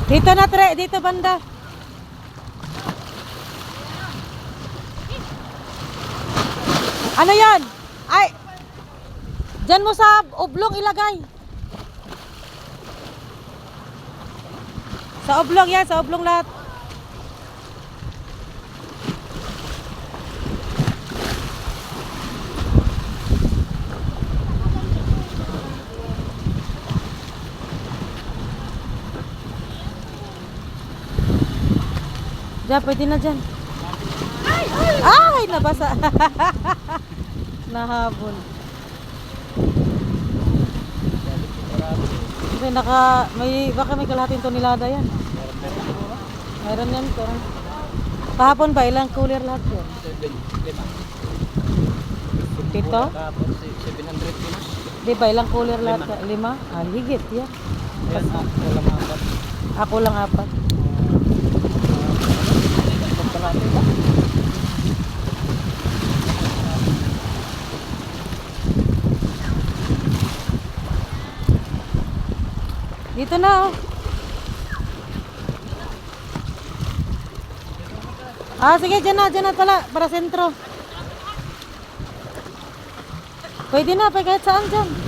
Dito na, tre. Dito banda. Ano yan? Ay! Diyan mo sa oblong ilagay. Sa oblong yan, sa oblong lahat. Diyan, pwede na dyan. Ay, nabasa. Nahabol. Kasi baka may kalahating tonelada yan. Meron yan. Kahapon ba, ilang cooler lahat yan? 7 Ito? 700 pinos. Di ba, ilang cooler lahat? 5? Ah, higit yan. Ako lang 4. Dito na oh. Ah, sige, dyan na pala, para sentro. Pwede na, kahit saan dyan.